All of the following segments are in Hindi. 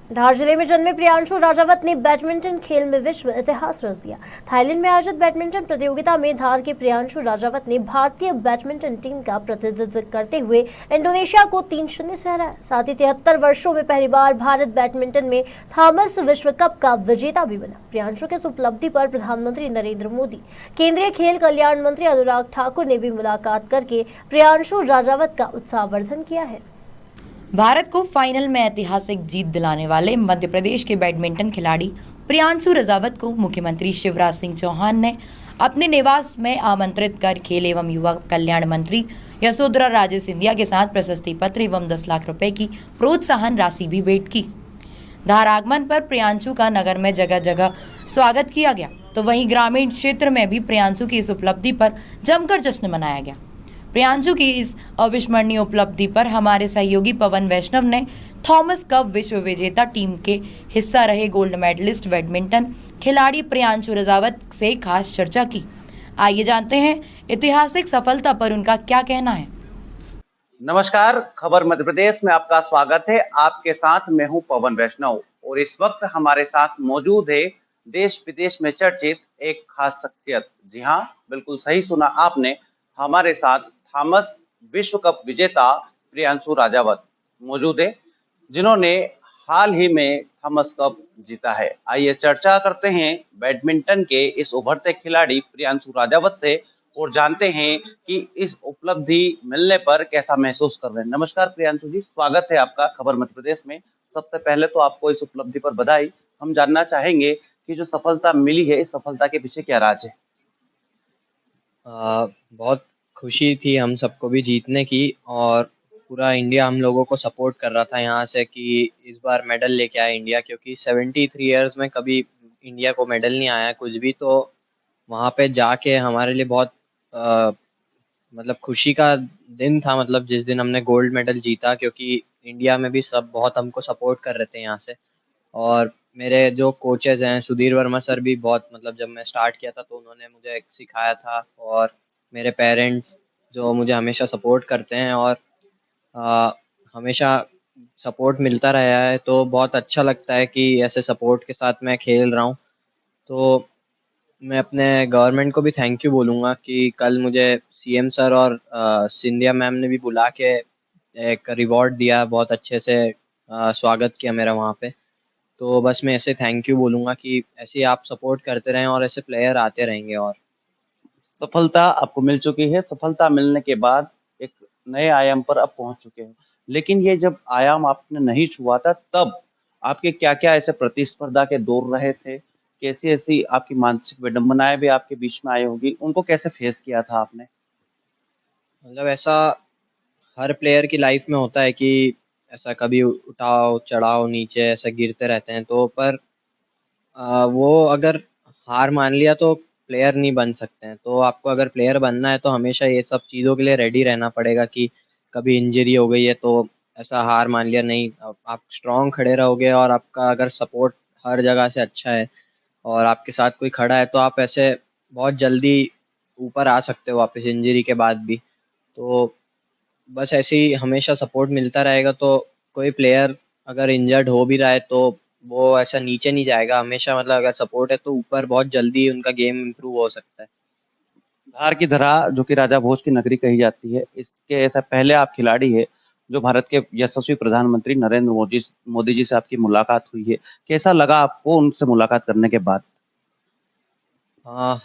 धार जिले में जन्मे प्रियांशु राजावत ने बैडमिंटन खेल में विश्व इतिहास रच दिया। थाईलैंड में आयोजित बैडमिंटन प्रतियोगिता में धार के प्रियांशु राजावत ने भारतीय बैडमिंटन टीम का प्रतिनिधित्व करते हुए इंडोनेशिया को 3-0 से हराया। साथ ही 73 वर्षों में पहली बार भारत बैडमिंटन में थॉमस विश्व कप का विजेता भी बना। प्रियांशु के इस उपलब्धि पर प्रधानमंत्री नरेंद्र मोदी, केंद्रीय खेल कल्याण मंत्री अनुराग ठाकुर ने भी मुलाकात करके प्रियांशु राजावत का उत्साहवर्धन किया है। भारत को फाइनल में ऐतिहासिक जीत दिलाने वाले मध्य प्रदेश के बैडमिंटन खिलाड़ी प्रियांशु राजावत को मुख्यमंत्री शिवराज सिंह चौहान ने अपने निवास में आमंत्रित कर खेल एवं युवा कल्याण मंत्री यशोधरा राजे सिंधिया के साथ प्रशस्ति पत्र एवं 10 लाख रुपए की प्रोत्साहन राशि भी भेंट की। धार आगमन पर प्रियांशु का नगर में जगह जगह स्वागत किया गया, तो वहीं ग्रामीण क्षेत्र में भी प्रियांशु की इस उपलब्धि पर जमकर जश्न मनाया गया। प्रियांशु की इस अविस्मरणीय उपलब्धि पर हमारे सहयोगी पवन वैष्णव ने थॉमस कप विश्व विजेता टीम के हिस्सा रहे गोल्ड मेडलिस्ट बैडमिंटन खिलाड़ी प्रियांशु राजावत से खास चर्चा की। आइए जानते हैं ऐतिहासिक सफलता पर उनका क्या कहना है। नमस्कार, खबर मध्य प्रदेश में आपका स्वागत है। आपके साथ मैं हूं पवन वैष्णव और इस वक्त हमारे साथ मौजूद है देश विदेश में चर्चित एक खास शख्सियत। जी हाँ, बिल्कुल सही सुना आपने, हमारे साथ थॉमस विश्व कप विजेता प्रियांशु राजावत मौजूद है, जिन्होंने हाल ही में थॉमस कप जीता है। आइए चर्चा करते हैं बैडमिंटन के इस उभरते खिलाड़ी प्रियांशु राजावत से और जानते हैं कि इस उपलब्धि मिलने पर कैसा महसूस कर रहे हैं। नमस्कार प्रियांशु जी, स्वागत है आपका खबर मध्य प्रदेश में। सबसे पहले तो आपको इस उपलब्धि पर बधाई। हम जानना चाहेंगे कि जो सफलता मिली है, इस सफलता के पीछे क्या राज है? बहुत खुशी थी हम सबको भी जीतने की, और पूरा इंडिया हम लोगों को सपोर्ट कर रहा था यहाँ से कि इस बार मेडल लेके आए इंडिया, क्योंकि 73 इयर्स में कभी इंडिया को मेडल नहीं आया कुछ भी। तो वहाँ पे जाके हमारे लिए बहुत मतलब खुशी का दिन था, मतलब जिस दिन हमने गोल्ड मेडल जीता, क्योंकि इंडिया में भी सब बहुत हमको सपोर्ट कर रहे थे यहाँ से। और मेरे जो कोचेज हैं, सुधीर वर्मा सर भी बहुत, मतलब जब मैं स्टार्ट किया था तो उन्होंने मुझे सिखाया था, और मेरे पेरेंट्स जो मुझे हमेशा सपोर्ट करते हैं और अ, हमेशा सपोर्ट मिलता रहा है, तो बहुत अच्छा लगता है कि ऐसे सपोर्ट के साथ मैं खेल रहा हूँ। तो मैं अपने गवर्नमेंट को भी थैंक यू बोलूँगा कि कल मुझे सीएम सर और सिंधिया मैम ने भी बुला के एक रिवॉर्ड दिया, बहुत अच्छे से स्वागत किया मेरा वहाँ पे। तो बस मैं ऐसे थैंक यू बोलूँगा कि ऐसे ही आप सपोर्ट करते रहें और ऐसे प्लेयर आते रहेंगे। और सफलता आपको मिल चुकी है। सफलता मिलने के बाद एक नए आयाम पर आप पहुंच चुके हैं। लेकिन ये जब आयाम आपने नहीं छुआ था, तब आपके क्या-क्या ऐसे प्रतिस्पर्धा के दौर रहे थे? कैसी-ऐसी आपकी मानसिक विडंबनाएँ भी आपके बीच में आई होंगी? उनको कैसे फेस किया था आपने? मतलब ऐसा हर प्लेयर की लाइफ में होता है कि ऐसा कभी उठाव चढ़ाव नीचे ऐसा गिरते रहते हैं, तो पर वो अगर हार मान लिया तो प्लेयर नहीं बन सकते हैं। तो आपको अगर प्लेयर बनना है तो हमेशा ये सब चीज़ों के लिए रेडी रहना पड़ेगा कि कभी इंजरी हो गई है तो ऐसा हार मान लिया नहीं। आप स्ट्रॉन्ग खड़े रहोगे, और आपका अगर सपोर्ट हर जगह से अच्छा है और आपके साथ कोई खड़ा है, तो आप ऐसे बहुत जल्दी ऊपर आ सकते हो वापस इंजरी के बाद भी। तो बस ऐसे ही हमेशा सपोर्ट मिलता रहेगा, तो कोई प्लेयर अगर इंजर्ड हो भी रहा है तो वो ऐसा नीचे नहीं जाएगा हमेशा, मतलब अगर सपोर्ट है तो ऊपर बहुत जल्दी उनका गेम इम्प्रूव हो सकता है। धार की धरा जो कि राजा भोज की नगरी कही जाती है, इसके ऐसा पहले आप खिलाड़ी हैं जो भारत के यशस्वी प्रधानमंत्री नरेंद्र मोदी जी से आपकी मुलाकात हुई है। कैसा लगा आपको उनसे मुलाकात करने के बाद? हाँ,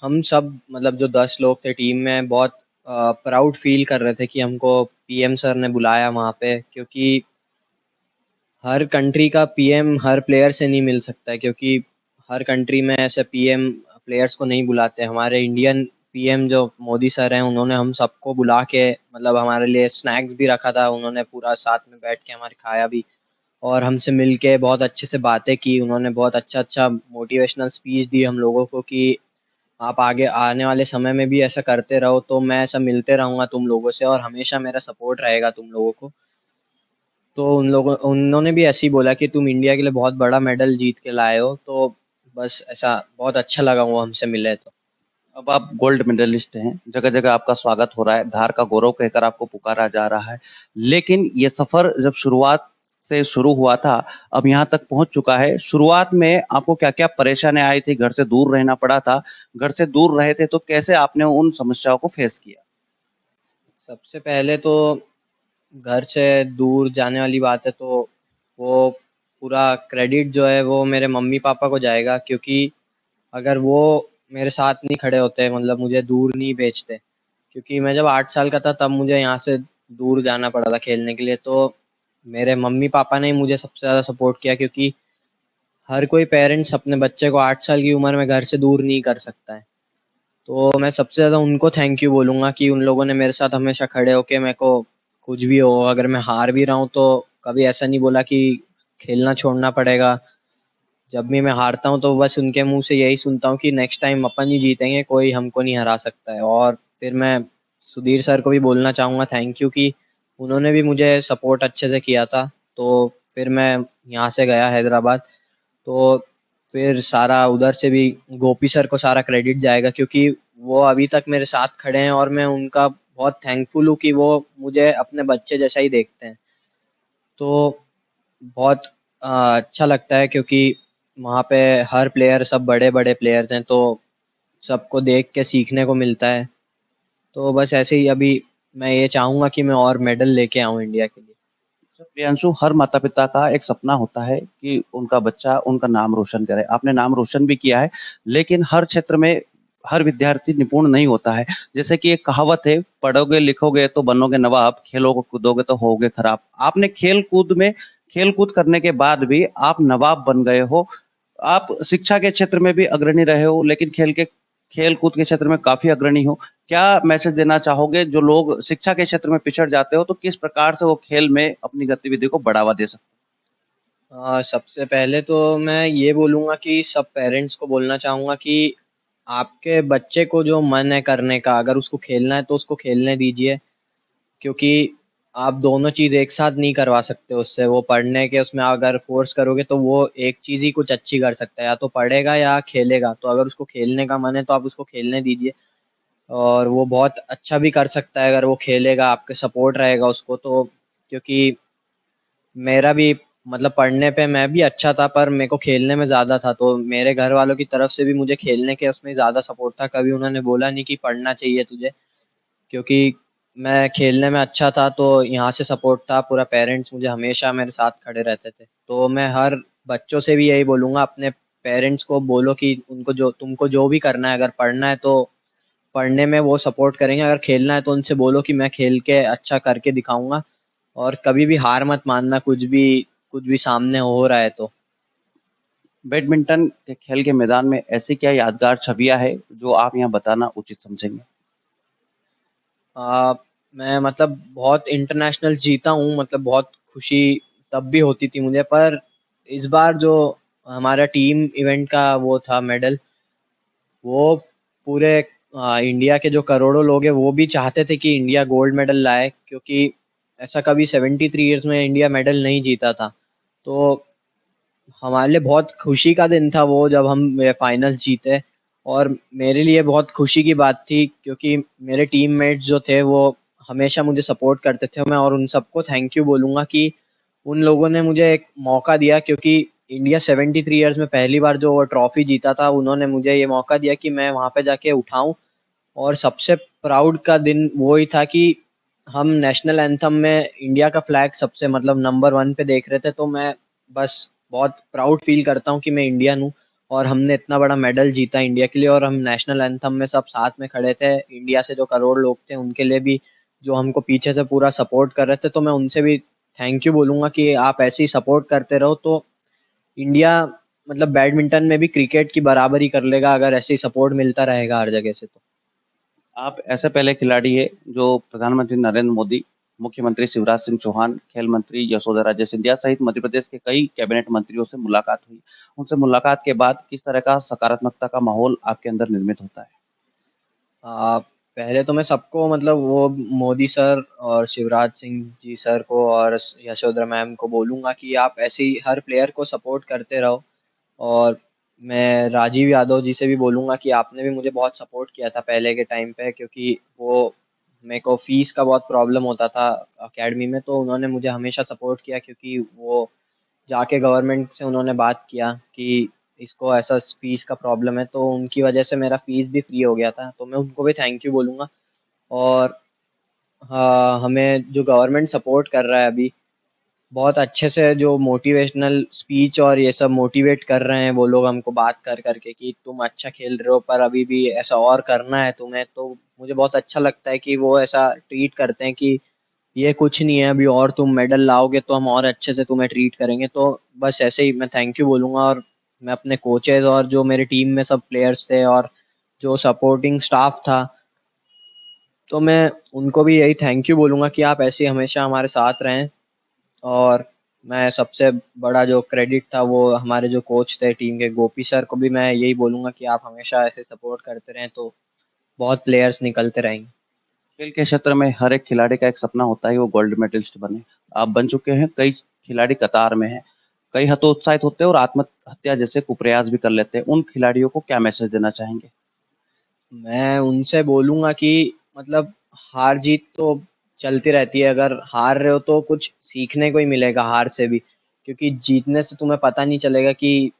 हम सब मतलब जो 10 लोग थे टीम में, बहुत प्राउड फील कर रहे थे कि हमको पीएम सर ने बुलाया वहाँ पे, क्योंकि हर कंट्री का पीएम हर प्लेयर से नहीं मिल सकता है, क्योंकि हर कंट्री में ऐसे पीएम प्लेयर्स को नहीं बुलाते। हमारे इंडियन पीएम जो मोदी सर हैं, उन्होंने हम सबको बुला के मतलब हमारे लिए स्नैक्स भी रखा था, उन्होंने पूरा साथ में बैठ के हमारे खाया भी, और हमसे मिल के बहुत अच्छे से बातें की। उन्होंने बहुत अच्छा मोटिवेशनल स्पीच दी हम लोगों को कि आप आगे आने वाले समय में भी ऐसा करते रहो, तो मैं ऐसा मिलते रहूँगा तुम लोगों से और हमेशा मेरा सपोर्ट रहेगा तुम लोगों को। तो उन्होंने भी ऐसे ही बोला कि तुम इंडिया के लिए बहुत बड़ा मेडल जीत के लाए हो, तो बस ऐसा बहुत अच्छा लगा वो हमसे मिले तो। अब आप गोल्ड मेडलिस्ट हैं, जगह-जगह आपका स्वागत हो रहा है, धार का गौरव कहकर आपको पुकारा जा रहा है। लेकिन ये सफ़र जब शुरुआत से शुरू हुआ था, अब यहाँ तक पहुँच चुका है। शुरुआत में आपको क्या-क्या परेशानियाँ आई थी? घर से दूर रहना पड़ा था। घर से दूर रहे थे तो कैसे आपने उन समस्याओं को फेस किया? सबसे पहले तो घर से दूर जाने वाली बात है तो वो पूरा क्रेडिट जो है वो मेरे मम्मी-पापा को जाएगा, क्योंकि अगर वो मेरे साथ नहीं खड़े होते, मतलब मुझे दूर नहीं भेजते, क्योंकि मैं जब 8 साल का था तब मुझे यहाँ से दूर जाना पड़ा था खेलने के लिए। तो मेरे मम्मी-पापा ने ही मुझे सबसे ज़्यादा सपोर्ट किया, क्योंकि हर कोई पेरेंट्स अपने बच्चे को 8 साल की उम्र में घर से दूर नहीं कर सकता है। तो मैं सबसे ज़्यादा उनको थैंक यू बोलूँगा कि उन लोगों ने मेरे साथ हमेशा खड़े होके मेरे को कुछ भी हो, अगर मैं हार भी रहा हूँ तो कभी ऐसा नहीं बोला कि खेलना छोड़ना पड़ेगा। जब भी मैं हारता हूँ तो बस उनके मुँह से यही सुनता हूँ कि नेक्स्ट टाइम अपन ही जीतेंगे, कोई हमको नहीं हरा सकता है। और फिर मैं सुधीर सर को भी बोलना चाहूँगा थैंक यू, कि उन्होंने भी मुझे सपोर्ट अच्छे से किया था। तो फिर मैं यहाँ से गया हैदराबाद, तो फिर सारा उधर से भी गोपी सर को सारा क्रेडिट जाएगा, क्योंकि वो अभी तक मेरे साथ खड़े हैं और मैं उनका बहुत थैंकफुल हूँ कि वो मुझे अपने बच्चे जैसा ही देखते हैं। तो बहुत अच्छा लगता है, क्योंकि वहाँ पे हर प्लेयर सब बड़े-बड़े प्लेयर्स हैं, तो सबको देख के सीखने को मिलता है। तो बस ऐसे ही अभी मैं ये चाहूँगा कि मैं और मेडल लेके आऊँ इंडिया के लिए। अच्छा, प्रियांशु, हर माता-पिता का एक सपना होता है कि उनका बच्चा उनका नाम रोशन करे। आपने नाम रोशन भी किया है, लेकिन हर क्षेत्र में हर विद्यार्थी निपुण नहीं होता है। जैसे कि एक कहावत है, पढ़ोगे लिखोगे तो बनोगे नवाब, खेलोगे कूदोगे तो होगे खराब। आपने खेल-कूद करने के बाद भी आप नवाब बन गए हो। आप शिक्षा के क्षेत्र में भी अग्रणी रहे हो, लेकिन खेल-कूद के क्षेत्र में काफ़ी अग्रणी हो। क्या मैसेज देना चाहोगे जो लोग शिक्षा के क्षेत्र में पिछड़ जाते हो, तो किस प्रकार से वो खेल में अपनी गतिविधि को बढ़ावा दे सकते हैं? सबसे पहले तो मैं ये बोलूँगा कि सब पेरेंट्स को बोलना चाहूँगा कि आपके बच्चे को जो मन है करने का, अगर उसको खेलना है तो उसको खेलने दीजिए, क्योंकि आप दोनों चीज़ एक साथ नहीं करवा सकते उससे। वो पढ़ने के उसमें अगर फ़ोर्स करोगे तो वो एक चीज़ ही कुछ अच्छी कर सकता है, या तो पढ़ेगा या खेलेगा। तो अगर उसको खेलने का मन है तो आप उसको खेलने दीजिए, और वो बहुत अच्छा भी कर सकता है अगर वो खेलेगा, आपके सपोर्ट रहेगा उसको तो। क्योंकि मेरा भी मतलब पढ़ने पे मैं भी अच्छा था, पर मेरे को खेलने में ज़्यादा था, तो मेरे घर वालों की तरफ से भी मुझे खेलने के उसमें ज़्यादा सपोर्ट था। कभी उन्होंने बोला नहीं कि पढ़ना चाहिए तुझे, क्योंकि मैं खेलने में अच्छा था, तो यहाँ से सपोर्ट था। पूरा पेरेंट्स मुझे हमेशा मेरे साथ खड़े रहते थे। तो मैं हर बच्चों से भी यही बोलूँगा, अपने पेरेंट्स को बोलो कि उनको जो तुमको जो भी करना है, अगर पढ़ना है तो पढ़ने में वो सपोर्ट करेंगे, अगर खेलना है तो उनसे बोलो कि मैं खेल के अच्छा करके दिखाऊँगा, और कभी भी हार मत मानना, कुछ भी सामने हो रहा है तो। बैडमिंटन के खेल के मैदान में ऐसी क्या यादगार छवियाँ हैं, जो आप यहाँ बताना उचित समझेंगे? अ, मैं मतलब बहुत इंटरनेशनल जीता हूँ, मतलब बहुत खुशी तब भी होती थी मुझे, पर इस बार जो हमारा टीम इवेंट का वो था मेडल, वो पूरे इंडिया के जो करोड़ों लोग हैं वो भी चाहते थे कि इंडिया गोल्ड मेडल लाए, क्योंकि ऐसा कभी 73 इयर्स में इंडिया मेडल नहीं जीता था। तो हमारे लिए बहुत खुशी का दिन था वो, जब हम फाइनल्स जीते, और मेरे लिए बहुत खुशी की बात थी, क्योंकि मेरे टीममेट्स जो थे वो हमेशा मुझे सपोर्ट करते थे। मैं और उन सबको थैंक यू बोलूँगा कि उन लोगों ने मुझे एक मौका दिया, क्योंकि इंडिया 73 इयर्स में पहली बार जो वो ट्रॉफ़ी जीता था, उन्होंने मुझे ये मौका दिया कि मैं वहाँ पे जाके उठाऊँ। और सबसे प्राउड का दिन वो ही था कि हम नेशनल एंथम में इंडिया का फ्लैग सबसे मतलब नंबर 1 पे देख रहे थे, तो मैं बस बहुत प्राउड फ़ील करता हूँ कि मैं इंडियन हूँ, और हमने इतना बड़ा मेडल जीता इंडिया के लिए, और हम नेशनल एंथम में सब साथ में खड़े थे। इंडिया से जो करोड़ लोग थे उनके लिए भी, जो हमको पीछे से पूरा सपोर्ट कर रहे थे, तो मैं उनसे भी थैंक यू बोलूँगा कि आप ऐसे ही सपोर्ट करते रहो, तो इंडिया मतलब बैडमिंटन में भी क्रिकेट की बराबरी कर लेगा, अगर ऐसे ही सपोर्ट मिलता रहेगा हर जगह से तो। आप ऐसे पहले खिलाड़ी हैं जो प्रधानमंत्री नरेंद्र मोदी, मुख्यमंत्री शिवराज सिंह चौहान, खेल मंत्री यशोधरा राजे सिंधिया सहित मध्य प्रदेश के कई कैबिनेट मंत्रियों से मुलाकात हुई। उनसे मुलाकात के बाद किस तरह का सकारात्मकता का माहौल आपके अंदर निर्मित होता है? पहले तो मैं सबको मतलब वो मोदी सर और शिवराज सिंह जी सर को और यशोधरा मैम को बोलूँगा कि आप ऐसे ही हर प्लेयर को सपोर्ट करते रहो, और मैं राजीव यादव जी से भी बोलूँगा कि आपने भी मुझे बहुत सपोर्ट किया था पहले के टाइम पे, क्योंकि वो मेरे को फ़ीस का बहुत प्रॉब्लम होता था अकेडमी में, तो उन्होंने मुझे हमेशा सपोर्ट किया, क्योंकि वो जाके गवर्नमेंट से उन्होंने बात किया कि इसको ऐसा फ़ीस का प्रॉब्लम है, तो उनकी वजह से मेरा फ़ीस भी फ्री हो गया था। तो मैं उनको भी थैंक यू बोलूँगा। और हाँ, हमें जो गवर्नमेंट सपोर्ट कर रहा है अभी, बहुत अच्छे से जो मोटिवेशनल स्पीच और ये सब मोटिवेट कर रहे हैं वो लोग हमको बात कर कर के कि तुम अच्छा खेल रहे हो, पर अभी भी ऐसा और करना है तुम्हें। तो मुझे बहुत अच्छा लगता है कि वो ऐसा ट्रीट करते हैं कि ये कुछ नहीं है, अभी और तुम मेडल लाओगे तो हम और अच्छे से तुम्हें ट्रीट करेंगे। तो बस ऐसे ही मैं थैंक यू बोलूँगा। और मैं अपने कोचेज़ और जो मेरे टीम में सब प्लेयर्स थे और जो सपोर्टिंग स्टाफ था, तो मैं उनको भी यही थैंक यू बोलूँगा कि आप ऐसे ही हमेशा हमारे साथ रहें। और मैं सबसे बड़ा जो क्रेडिट था वो हमारे जो कोच थे टीम के, गोपी सर को भी मैं यही बोलूँगा कि आप हमेशा ऐसे सपोर्ट करते रहें, तो बहुत प्लेयर्स निकलते रहेंगे। खेल के क्षेत्र में हर एक खिलाड़ी का एक सपना होता है, वो गोल्ड मेडलिस्ट बने। आप बन चुके हैं, कई खिलाड़ी कतार में हैं, कई हतोत्साहित होते हैं और आत्महत्या जैसे कुप्रयास भी कर लेते हैं। उन खिलाड़ियों को क्या मैसेज देना चाहेंगे? मैं उनसे बोलूँगा कि मतलब हार-जीत तो चलती रहती है, अगर हार रहे हो तो कुछ सीखने को ही मिलेगा हार से भी। क्योंकि जीतने से तुम्हें पता नहीं चलेगा कि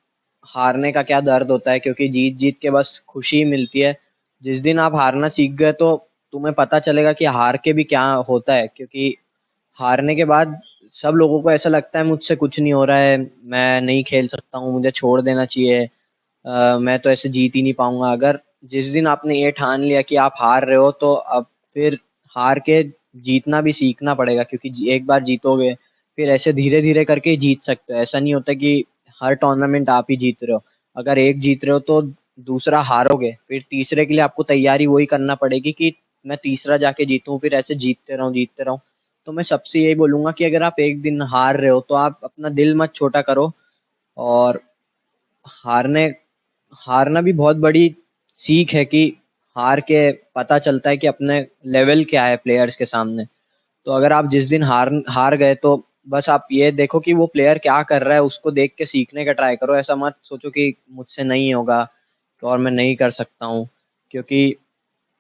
हारने का क्या दर्द होता है, क्योंकि जीत-जीत के बस खुशी ही मिलती है। जिस दिन आप हारना सीख गए तो तुम्हें पता चलेगा कि हार के भी क्या होता है, क्योंकि हारने के बाद सब लोगों को ऐसा लगता है मुझसे कुछ नहीं हो रहा है, मैं नहीं खेल सकता हूँ, मुझे छोड़ देना चाहिए। मैं तो ऐसे जीत ही नहीं पाऊँगा। अगर जिस दिन आपने ये ठान लिया कि आप हार रहे हो, तो अब फिर हार के जीतना भी सीखना पड़ेगा, क्योंकि एक बार जीतोगे, फिर ऐसे धीरे-धीरे करके ही जीत सकते हो। ऐसा नहीं होता कि हर टूर्नामेंट आप ही जीत रहे हो। अगर एक जीत रहे हो तो दूसरा हारोगे, फिर तीसरे के लिए आपको तैयारी वही करना पड़ेगी कि मैं तीसरा जाके जीतूँ, फिर ऐसे जीतते रहूँ, जीतते रहूँ। तो मैं सबसे यही बोलूँगा कि अगर आप एक दिन हार रहे हो, तो आप अपना दिल मत छोटा करो। और हारने हारना भी बहुत बड़ी सीख है कि हार के पता चलता है कि अपने लेवल क्या है प्लेयर्स के सामने। तो अगर आप जिस दिन हार हार गए, तो बस आप ये देखो कि वो प्लेयर क्या कर रहा है, उसको देख के सीखने का ट्राई करो। ऐसा मत सोचो कि मुझसे नहीं होगा और मैं नहीं कर सकता हूँ, क्योंकि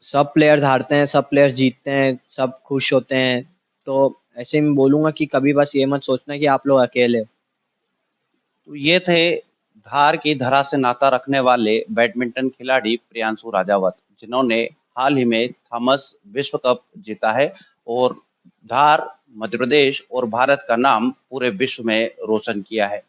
सब प्लेयर्स हारते हैं, सब प्लेयर्स जीतते हैं, सब खुश होते हैं। तो ऐसे में बोलूँगा कि कभी बस ये मत सोचना कि आप लोग अकेले हो। तो ये थे धार की धरा से नाता रखने वाले बैडमिंटन खिलाड़ी प्रियांशु राजावत, जिन्होंने हाल ही में थॉमस विश्व कप जीता है और धार, मध्य प्रदेश और भारत का नाम पूरे विश्व में रोशन किया है।